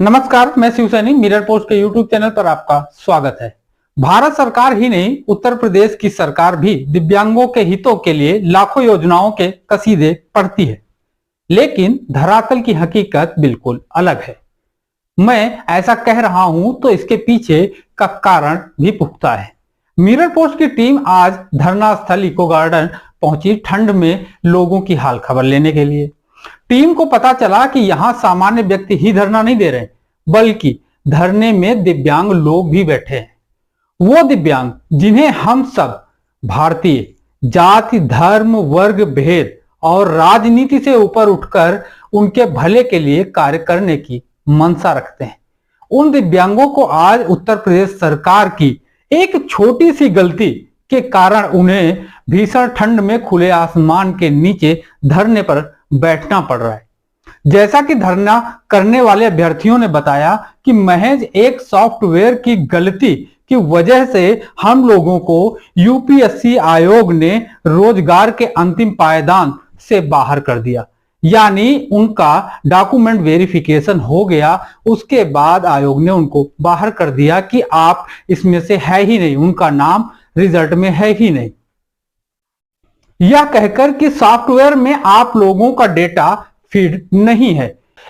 नमस्कार, मैं Shiv Sainik mirror post के यूट्यूब चैनल पर आपका स्वागत है। भारत सरकार ही नहीं, उत्तर प्रदेश की सरकार भी दिव्यांगों के हितों के लिए लाखों योजनाओं के कसीदे पढ़ती है, लेकिन धरातल की हकीकत बिल्कुल अलग है। मैं ऐसा कह रहा हूं तो इसके पीछे का कारण भी पुख्ता है। मिरर पोस्ट की टीम आज धरना स्थल इको गार्डन पहुंची, ठंड में लोगों की हाल खबर लेने के लिए। टीम को पता चला कि यहां सामान्य व्यक्ति ही धरना नहीं दे रहे, बल्कि धरने में दिव्यांग लोग भी बैठे हैं। वो दिव्यांग जिन्हें हम सब भारतीय जाति, धर्म, वर्ग, भेद और राजनीति से ऊपर उठकर उनके भले के लिए कार्य करने की मंशा रखते हैं। उन दिव्यांगों को आज उत्तर प्रदेश सरकार की एक छोटी सी गलती के कारण उन्हें भीषण ठंड में खुले आसमान के नीचे धरने पर बैठना पड़ रहा है। जैसा कि धरना करने वाले अभ्यर्थियों ने बताया कि महज एक सॉफ्टवेयर की गलती की वजह से हम लोगों को यूपीएससी आयोग ने रोजगार के अंतिम पायदान से बाहर कर दिया। यानी उनका डॉक्यूमेंट वेरिफिकेशन हो गया, उसके बाद आयोग ने उनको बाहर कर दिया कि आप इसमें से है ही नहीं, उनका नाम रिजल्ट में है ही नहीं। यह कहकर कि सॉफ्टवेयर में आप लोगों का डेटा फीड नहीं है।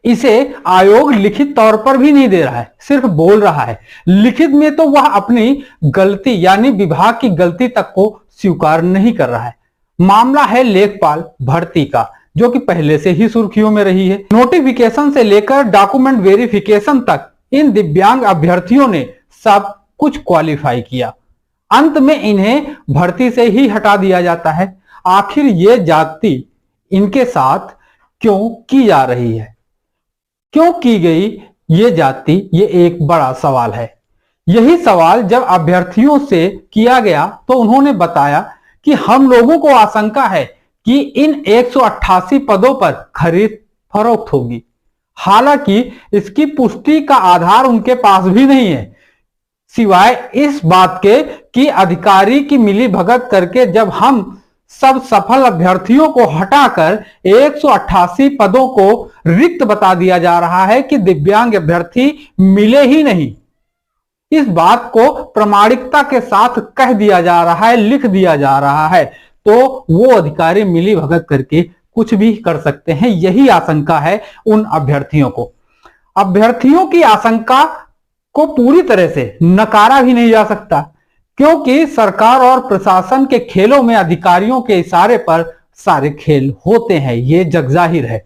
इसे आयोग लिखित तौर पर भी नहीं दे रहा है, सिर्फ बोल रहा है। लिखित में तो वह अपनी गलती यानी विभाग की गलती तक को स्वीकार नहीं कर रहा है। मामला है लेखपाल भर्ती का, जो कि पहले से ही सुर्खियों में रही है। नोटिफिकेशन से लेकर डॉक्यूमेंट वेरिफिकेशन तक इन दिव्यांग अभ्यर्थियों ने सब कुछ क्वालिफाई किया। अंत में इन्हें भर्ती से ही हटा दिया जाता है। आखिर ये जाति इनके साथ क्यों की जा रही है, क्यों की गई ये जाति, ये एक बड़ा सवाल है। यही सवाल जब अभ्यर्थियों से किया गया तो उन्होंने बताया कि हम लोगों को आशंका है कि इन 188 पदों पर खरीद फरोख्त होगी। हालांकि इसकी पुष्टि का आधार उनके पास भी नहीं है, सिवाय इस बात के कि अधिकारी की मिलीभगत करके जब हम सब सफल अभ्यर्थियों को हटाकर 188 पदों को रिक्त बता दिया जा रहा है कि दिव्यांग अभ्यर्थी मिले ही नहीं। इस बात को प्रामाणिकता के साथ कह दिया जा रहा है, लिख दिया जा रहा है, तो वो अधिकारी मिलीभगत करके कुछ भी कर सकते हैं। यही आशंका है उन अभ्यर्थियों को। अभ्यर्थियों की आशंका को पूरी तरह से नकारा भी नहीं जा सकता, क्योंकि सरकार और प्रशासन के खेलों में अधिकारियों के इशारे पर सारे खेल होते हैं, ये जगजाहिर है।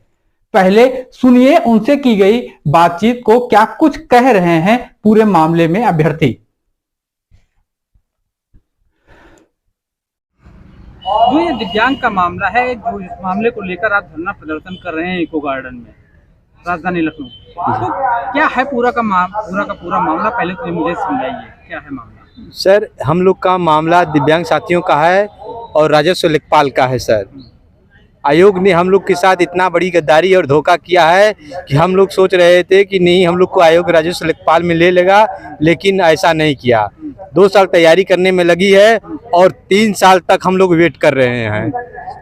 पहले सुनिए उनसे की गई बातचीत को, क्या कुछ कह रहे हैं पूरे मामले में अभ्यर्थी। जो ये दिव्यांग का मामला है, जो इस मामले को लेकर आप धरना प्रदर्शन कर रहे हैं इको गार्डन में, राजधानी लखनऊ, तो क्या है पूरा का मामला, पहले तो मुझे समझाइए क्या है मामला। सर, हम लोग का मामला दिव्यांग साथियों का है और राजस्व लेखपाल का है। सर, आयोग ने हम लोग के साथ इतना बड़ी गद्दारी और धोखा किया है कि हम लोग सोच रहे थे कि नहीं, हम लोग को आयोग राजस्व लेखपाल में ले लेगा, लेकिन ऐसा नहीं किया। 2 साल तैयारी करने में लगी है और 3 साल तक हम लोग वेट कर रहे हैं।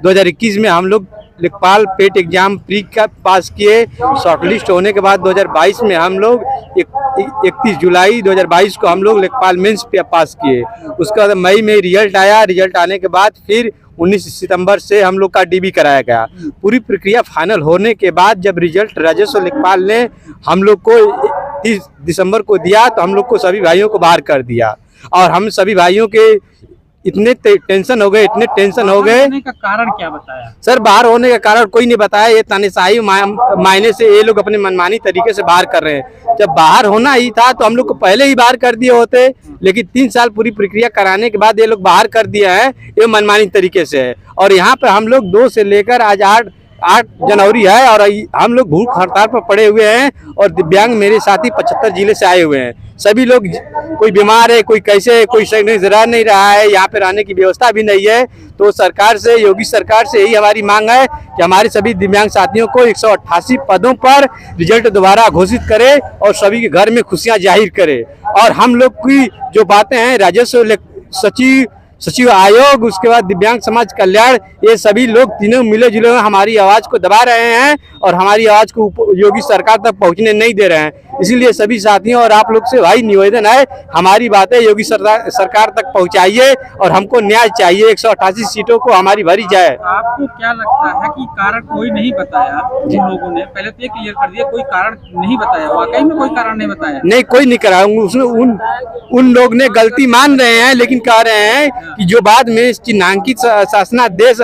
2021 में हम लोग लेखपाल पेट एग्जाम प्री का पास किए। शॉर्टलिस्ट होने के बाद 2022 में हम लोग 31 जुलाई 2022 को हम लोग लेखपाल मेंस पे पास किए। उसके बाद मई में रिजल्ट आया। रिजल्ट आने के बाद फिर 19 सितंबर से हम लोग का डीबी कराया गया। पूरी प्रक्रिया फाइनल होने के बाद जब रिजल्ट राजस्व लेखपाल ने हम लोग को 30 दिसंबर को दिया, तो हम लोग को सभी भाइयों को बाहर कर दिया। और हम सभी भाइयों के इतने टेंशन हो गए का कारण क्या बताया? सर, बाहर होने का कारण कोई नहीं बताया। ये तानाशाही मायने से ये लोग अपने मनमानी तरीके से बाहर कर रहे हैं। जब बाहर होना ही था तो हम लोग को पहले ही बाहर कर दिए होते, लेकिन 3 साल पूरी प्रक्रिया कराने के बाद ये लोग बाहर कर दिया है, ये मनमानी तरीके से है। और यहाँ पे हम लोग 2 से लेकर आज 8 जनवरी है और हम लोग भूख हड़ताल पर पड़े हुए हैं। और दिव्यांग मेरे साथी 75 जिले से आए हुए हैं। सभी लोग, कोई बीमार है, कोई कैसे, कोई रह नहीं रहा है, यहाँ पे रहने की व्यवस्था भी नहीं है। तो सरकार से, योगी सरकार से यही हमारी मांग है कि हमारे सभी दिव्यांग साथियों को 188 पदों पर रिजल्ट दोबारा घोषित करे और सभी के घर में खुशियां जाहिर करे। और हम लोग की जो बातें हैं राजस्व सचिव सचिव आयोग, उसके बाद दिव्यांग समाज कल्याण, ये सभी लोग तीनों मिले जुले हमारी आवाज को दबा रहे हैं और हमारी आवाज को योगी सरकार तक पहुंचने नहीं दे रहे हैं। इसीलिए सभी साथियों और आप लोग से भाई निवेदन है, हमारी बातें योगी सरकार तक पहुंचाइए और हमको न्याय चाहिए। 188 सीटों को हमारी भरी जाए। आपको क्या लगता है कि कारण कोई नहीं बताया जिन लोगों ने? पहले तो ये क्लियर कर दिया, कोई कारण नहीं बताया, वाकई में कोई कारण नहीं बताया? नहीं, कोई नहीं करा। उसमें उन लोग ने गलती मान रहे हैं, लेकिन कह रहे हैं कि जो बाद में चिन्हांकित शासनादेश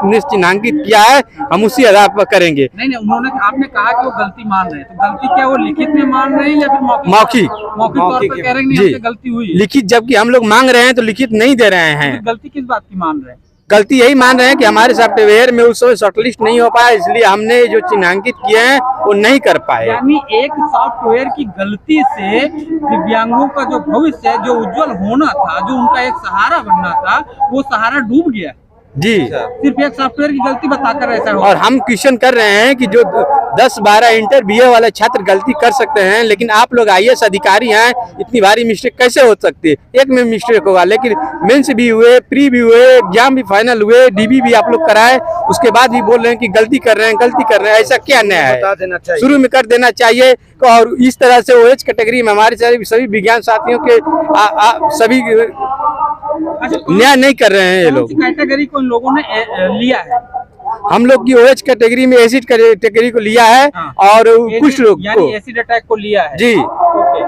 ने चिन्हांकित किया है, हम उसी आधार पर करेंगे। नहीं, उन्होंने, आपने कहा कि वो गलती मान रहे हैं, तो गलती क्या वो लिखित में मान रहे हैं या फिर मौखिक तौर पर कह रहे हैं कि गलती हुई? लिखित जबकि हम लोग मांग रहे हैं तो लिखित नहीं दे रहे हैं। तो गलती किस बात की मान रहे हैं? गलती यही मान रहे हैं कि हमारे सॉफ्टवेयर में उस समय शॉर्टलिस्ट नहीं हो पाया, इसलिए हमने जो चिन्हांकित किए हैं वो नहीं कर पाए। यानी एक सॉफ्टवेयर की गलती से दिव्यांगों का जो भविष्य, जो उज्जवल होना था, जो उनका एक सहारा बनना था, वो सहारा डूब गया जी। सिर्फ एक सॉफ्टवेयर की गलती बताकर ऐसा हो। और हम क्वेश्चन कर रहे हैं कि जो 10-12 इंटर बीए वाले छात्र गलती कर सकते हैं, लेकिन आप लोग IAS अधिकारी हैं, इतनी भारी मिस्टेक कैसे हो सकती है? एक में मिस्टेक होगा, लेकिन मेंस भी हुए, प्री भी हुए, एग्जाम भी फाइनल हुए, DB भी आप लोग कराए, उसके बाद भी बोल रहे हैं कि गलती कर रहे हैं। ऐसा क्या न्याय है? शुरू में कर देना चाहिए। और इस तरह से OH कैटेगरी में हमारे सभी विज्ञान साथियों के सभी न्याय नहीं कर रहे हैं। ये लोग कैटेगरी को इन लोगों ने लिया है? हम लोग की OH कैटेगरी में एसिड कैटेगरी को लिया है। हाँ। और कुछ लोग को एसिड अटैक को लिया है जी। ओके,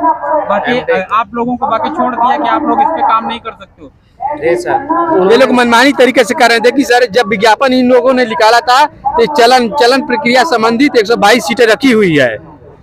बाकी आप लोगों को बाकी छोड़ दिया कि आप लोग इस पे काम नहीं कर सकते हो? ये लोग मनमानी तरीके से कर रहे हैं। देखिए सर, जब विज्ञापन इन लोगों ने निकाला था तो चलन प्रक्रिया संबंधित 122 सीटें रखी हुई है,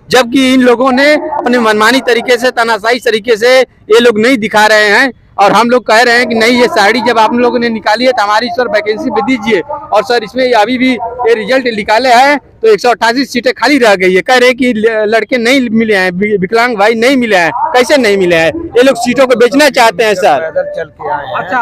जबकि इन लोगों ने अपने मनमानी तरीके से, तानाशाही तरीके से ये लोग नहीं दिखा रहे हैं। और हम लोग कह रहे हैं कि नहीं, ये साड़ी जब आप लोगों ने निकाली है तो हमारी सर वैकेंसी भी दीजिए। और सर इसमें अभी भी ये रिजल्ट निकाले हैं तो 188 सीटें खाली रह गई है। कह रहे हैं कि लड़के नहीं मिले हैं, विकलांग भाई नहीं मिले हैं। कैसे नहीं मिले हैं? ये लोग सीटों को बेचना चाहते हैं सर। अच्छा,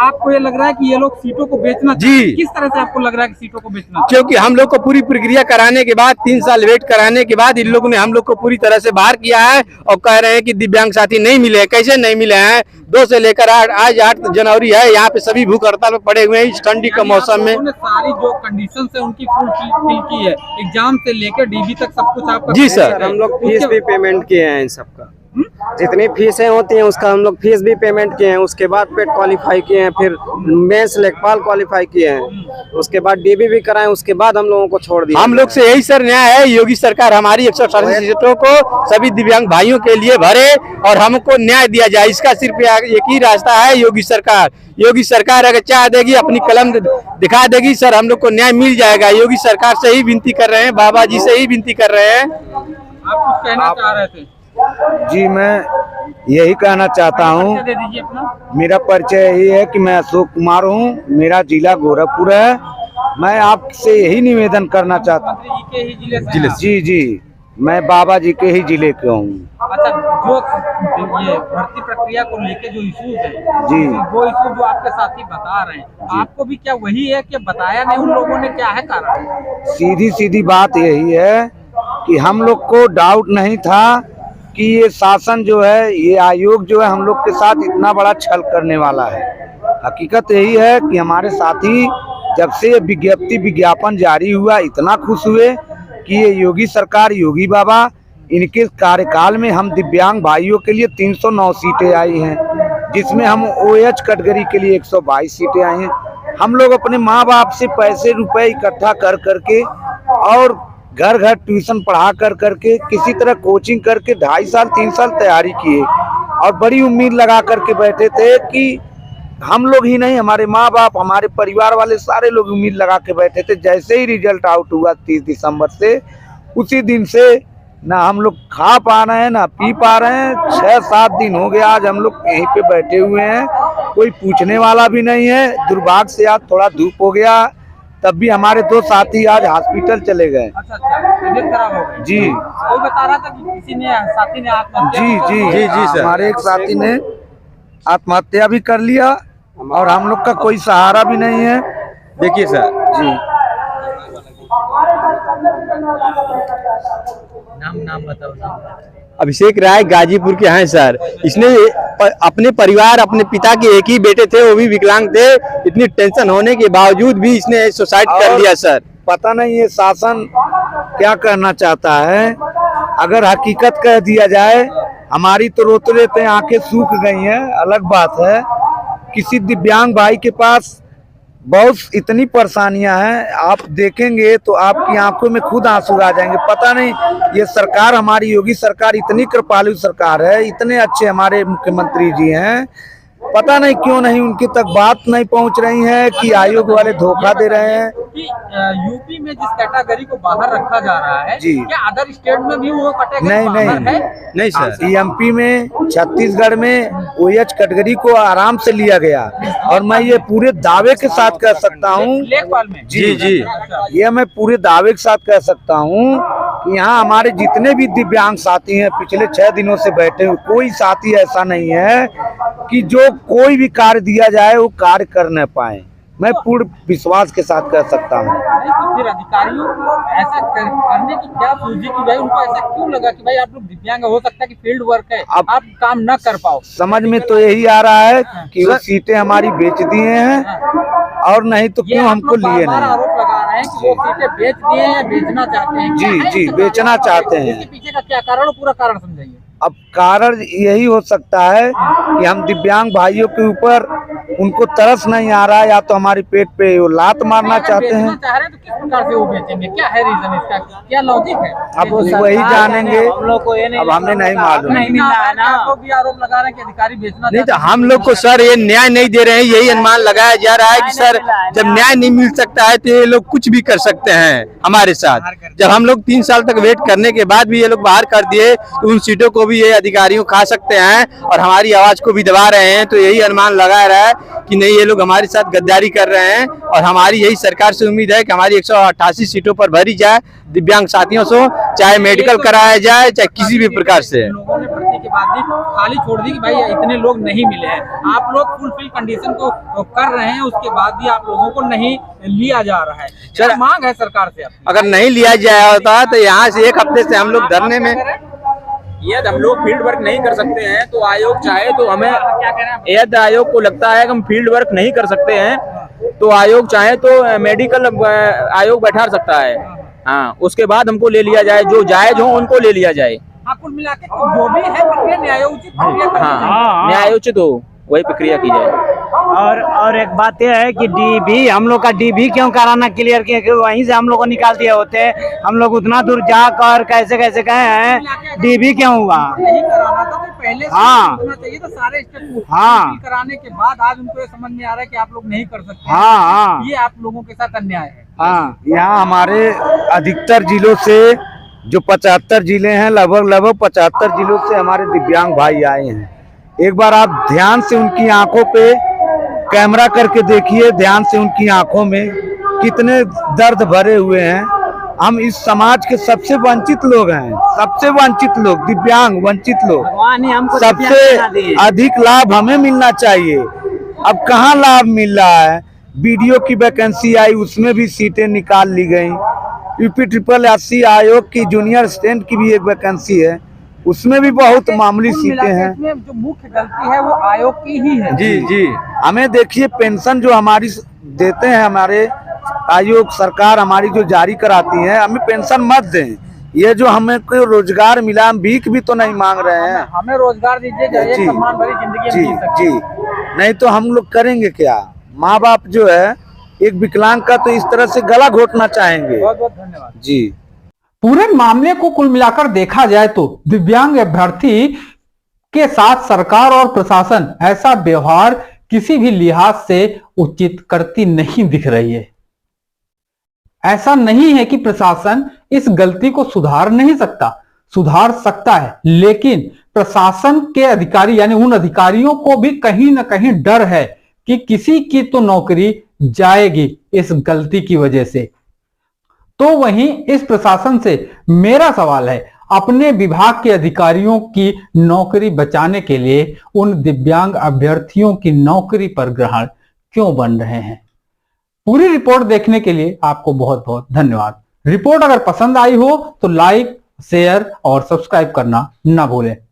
आपको ये लग रहा है कि ये लोग सीटों को बेचना जी। किस तरह से आपको लग रहा है कि सीटों को बेचना? क्योंकि हम लोग को पूरी प्रक्रिया कराने के बाद, 3 साल वेट कराने के बाद इन लोगों ने हम लोग को पूरी तरह से बाहर किया है और कह रहे हैं कि दिव्यांग साथी नहीं मिले हैं। कैसे नहीं मिले हैं? 2 से लेकर आज 8 जनवरी है, यहाँ पे सभी भूख हड़ताल में पड़े हुए हैं इस ठंडी का मौसम में। सारी जो कंडीशन है उनकी फुल फिल की है, एग्जाम से लेकर DB तक सब कुछ आपका? जी सर, हम लोग फीस भी पेमेंट किए हैं इन सबका। जितनी फीसें होती हैं उसका हम लोग फीस भी पेमेंट किए हैं। उसके बाद पेट क्वालिफाई किए हैं, फिर मेंस लेखपाल क्वालिफाई किए हैं, उसके बाद DB भी कराएं, उसके बाद हम लोगों को छोड़ दिया। हम लोग से यही सर न्याय है, योगी सरकार हमारी 188 सीटों को सभी दिव्यांग भाइयों के लिए भरे और हमको न्याय दिया जाए। इसका सिर्फ एक ही रास्ता है, योगी सरकार अगर चाह देगी, अपनी कलम दिखा देगी, सर हम लोग को न्याय मिल जाएगा। योगी सरकार से ही विनती कर रहे हैं, बाबा जी से ही विनती कर रहे हैं। आप कुछ कहना चाह रहे थे? जी, मैं यही कहना चाहता हूँ। दे दीजिए अपना। मेरा परिचय यही है कि मैं अशोक कुमार हूँ, मेरा जिला गोरखपुर है। मैं आपसे यही निवेदन करना चाहता हूँ। मुख्यमंत्री के ही जिले से? जी, मैं बाबा जी के ही जिले के हूँ। अच्छा, जो ये भर्ती प्रक्रिया को लेके जो इश्यूज है जी, वो इश्यू जो आपके साथी बता रहे हैं, आपको भी क्या वही है कि बताया नहीं उन लोगों ने? क्या है कारण? सीधी बात यही है कि हम लोग को डाउट नहीं था कि ये शासन जो है, ये आयोग जो है, हम लोग के साथ इतना बड़ा छल करने वाला है। हकीकत यही है कि हमारे साथी जब से ये विज्ञापन जारी हुआ, इतना खुश हुए कि ये योगी सरकार, योगी बाबा, इनके कार्यकाल में हम दिव्यांग भाइयों के लिए 309 सीटें आई हैं, जिसमें हम OH कैटेगरी के लिए 122 सीटें आई हैं। हम लोग अपने माँ बाप से पैसे रुपए इकट्ठा कर करके और घर घर ट्यूशन पढ़ा कर करके, किसी तरह कोचिंग करके 2.5 साल 3 साल तैयारी किए और बड़ी उम्मीद लगा करके बैठे थे कि हम लोग ही नहीं, हमारे माँ बाप, हमारे परिवार वाले सारे लोग उम्मीद लगा के बैठे थे। जैसे ही रिजल्ट आउट हुआ 30 दिसंबर से, उसी दिन से ना हम लोग खा पा रहे हैं ना पी पा रहे हैं। 6-7 दिन हो गए आज हम लोग यहीं पे बैठे हुए हैं, कोई पूछने वाला भी नहीं है। दुर्भाग्य से आज थोड़ा धूप हो गया, तब भी हमारे 2 साथी आज हॉस्पिटल चले गए। अच्छा, तबीयत खराब हो गई? जी, कोई बता रहा था कि किसी ने, साथी ने आत्महत्या? जी सर, हमारे एक साथी ने आत्महत्या भी कर लिया और हम लोग का कोई सहारा भी नहीं है। देखिए सर जी, नाम बताओ। अभिषेक राय गाजीपुर के हैं सर। इसने अपने परिवार, अपने पिता के एक ही बेटे थे, वो भी विकलांग थे। इतनी टेंशन होने के बावजूद भी इसने सुसाइड कर लिया सर। पता नहीं ये शासन क्या कहना चाहता है। अगर हकीकत कह दिया जाए, हमारी तो रोते रोते आंखें सूख गई हैं, अलग बात है। किसी दिव्यांग भाई के पास बहुत इतनी परेशानियां हैं, आप देखेंगे तो आपकी आंखों में खुद आंसू आ जाएंगे। पता नहीं ये सरकार, हमारी योगी सरकार इतनी कृपालु सरकार है, इतने अच्छे हमारे मुख्यमंत्री जी हैं, पता नहीं क्यों नहीं उनकी तक बात नहीं पहुंच रही है कि आयोग वाले धोखा दे रहे हैं। यूपी में जिस कैटेगरी को बाहर रखा जा रहा है, जी, क्या अदर स्टेट में भी वो कैटेगरी नहीं सर। एमपी में, छत्तीसगढ़ में OH कैटेगरी को आराम से लिया गया, और मैं ये पूरे दावे के साथ कह सकता हूँ, लेखपाल में जी, ये मैं पूरे दावे के साथ कह सकता हूँ कि यहाँ हमारे जितने भी दिव्यांग साथी हैं, पिछले 6 दिनों से बैठे हुए, कोई साथी ऐसा नहीं है कि जो कोई भी कार्य दिया जाए वो कार्य कर न पाए। मैं पूर्ण विश्वास के साथ कह सकता हूँ। तो फिर अधिकारियों को ऐसा करने की क्या सूझी कि भाई उनको ऐसा क्यों लगा कि भाई आप लोग दिव्यांग, हो सकता है कि फील्ड वर्क है, आप काम न कर पाओ। समझ में तो यही आ रहा है कि वो सीटें हमारी बेच दिए हैं, और नहीं तो क्यों हमको लिए नहीं। आरोप लगा रहे हैं कि वो सीटें बेच दिए हैं या बेचना चाहते हैं। जी, बेचना चाहते हैं। इसके पीछे का क्या कारण, पूरा कारण समझाइए। अब कारण यही हो सकता है कि हम दिव्यांग भाइयों के ऊपर उनको तरस नहीं आ रहा है, या तो हमारे पेट पे वो लात मारना चाहते हैं। चाह रहे हैं तो किस प्रकार से वो बेचेंगे, क्या है रीजन इसका, क्या लॉजिक है? अब वही जानेंगे, अब हमें नहीं मालूम। नहीं मिल रहा है ना, आपको भी आरोप लगा रहे हैं कि अधिकारी बेचना नहीं तो हम लोग को सर ये न्याय नहीं दे रहे हैं, यही अनुमान लगाया जा रहा है कि सर जब न्याय नहीं मिल सकता है तो ये लोग कुछ भी कर सकते हैं हमारे साथ। जब हम लोग 3 साल तक वेट करने के बाद भी ये लोग बाहर कर दिए, तो उन सीटों को भी ये अधिकारियों खा सकते हैं और हमारी आवाज को भी दबा रहे हैं। तो यही अनुमान लगा रहा है कि नहीं, ये लोग हमारे साथ गद्दारी कर रहे हैं, और हमारी यही सरकार से उम्मीद है कि हमारी 188 सीटों पर भरी जाए दिव्यांग साथियों से, चाहे मेडिकल कराया जाए, चाहे किसी भी प्रकार से। लोगों ने भर्ती के बाद भी खाली छोड़ दी कि भाई इतने लोग नहीं मिले हैं, आप लोग फुलफिल कंडीशन को कर रहे हैं, उसके बाद भी आप लोगों को नहीं लिया जा रहा है। सर मांग है सरकार से, अगर नहीं लिया जाया होता तो यहाँ से 1 हफ्ते से हम लोग धरने में। यदि हम लोग फील्ड वर्क नहीं कर सकते हैं तो आयोग चाहे तो हमें, यदि आयोग को लगता है कि हम फील्ड वर्क नहीं कर सकते हैं तो आयोग चाहे तो मेडिकल आयोग बैठा सकता है। हाँ, उसके बाद हमको ले लिया जाए, जो जायज हो उनको ले लिया जाए। कुल मिला के जो भी है प्रक्रिया न्यायोचित प्रक्रिया, हाँ, न्यायोचित हो वही प्रक्रिया की जाए। और एक बात यह है कि DB, हम लोग का DB क्यों कराना क्लियर किया, क्योंकि वहीं से हम लोग को निकाल दिए होते। हम लोग उतना दूर जाकर कैसे कैसे गए हैं, DB क्यों हुआ? नहीं कराना था तो पहले से होना चाहिए था सारे स्टेप। हाँ, कराने के बाद आज उनको ये समझ में आ रहा है कि आप लोग नहीं कर सकते। हाँ, ये आप लोगों के साथ अन्याय है। हाँ, यहाँ हमारे अधिकतर जिलों से, जो 75 जिले हैं, लगभग 75 जिलों से हमारे दिव्यांग भाई आए हैं। एक बार आप ध्यान से उनकी आंखों पे कैमरा करके देखिए, ध्यान से उनकी आंखों में कितने दर्द भरे हुए हैं। हम इस समाज के सबसे वंचित लोग हैं, सबसे वंचित लोग, दिव्यांग वंचित लोग, सबसे अधिक लाभ हमें मिलना चाहिए। अब कहाँ लाभ मिल रहा है? BDO की वैकेंसी आई, उसमें भी सीटें निकाल ली गई। UP-SSS आयोग की जूनियर असिस्टेंट की भी एक वैकेंसी है, उसमें भी बहुत मामूली सीटें हैं। जो मुख्य गलती है वो आयोग की ही है। जी, हमें देखिए, पेंशन जो हमारी देते हैं, हमारे आयोग सरकार हमारी जो जारी कराती है, हमें पेंशन मत दें। ये जो हमें कोई रोजगार मिला, हम भीख भी तो नहीं मांग रहे हैं। हमें रोजगार दीजिए, सम्मान भरी जिंदगी जी, नहीं तो हम लोग करेंगे क्या? माँ बाप जो है एक विकलांग का तो इस तरह से गला घोटना चाहेंगे। बहुत बहुत धन्यवाद जी। पूरे मामले को कुल मिलाकर देखा जाए तो दिव्यांग अभ्यर्थी के साथ सरकार और प्रशासन ऐसा व्यवहार किसी भी लिहाज से उचित करती नहीं दिख रही है। ऐसा नहीं है कि प्रशासन इस गलती को सुधार नहीं सकता, सुधार सकता है, लेकिन प्रशासन के अधिकारी यानी उन अधिकारियों को भी कहीं ना कहीं डर है कि किसी की तो नौकरी जाएगी इस गलती की वजह से। तो वहीं इस प्रशासन से मेरा सवाल है, अपने विभाग के अधिकारियों की नौकरी बचाने के लिए उन दिव्यांग अभ्यर्थियों की नौकरी पर ग्रहण क्यों बन रहे हैं? पूरी रिपोर्ट देखने के लिए आपको बहुत बहुत धन्यवाद। रिपोर्ट अगर पसंद आई हो तो लाइक, शेयर और सब्सक्राइब करना ना भूलें।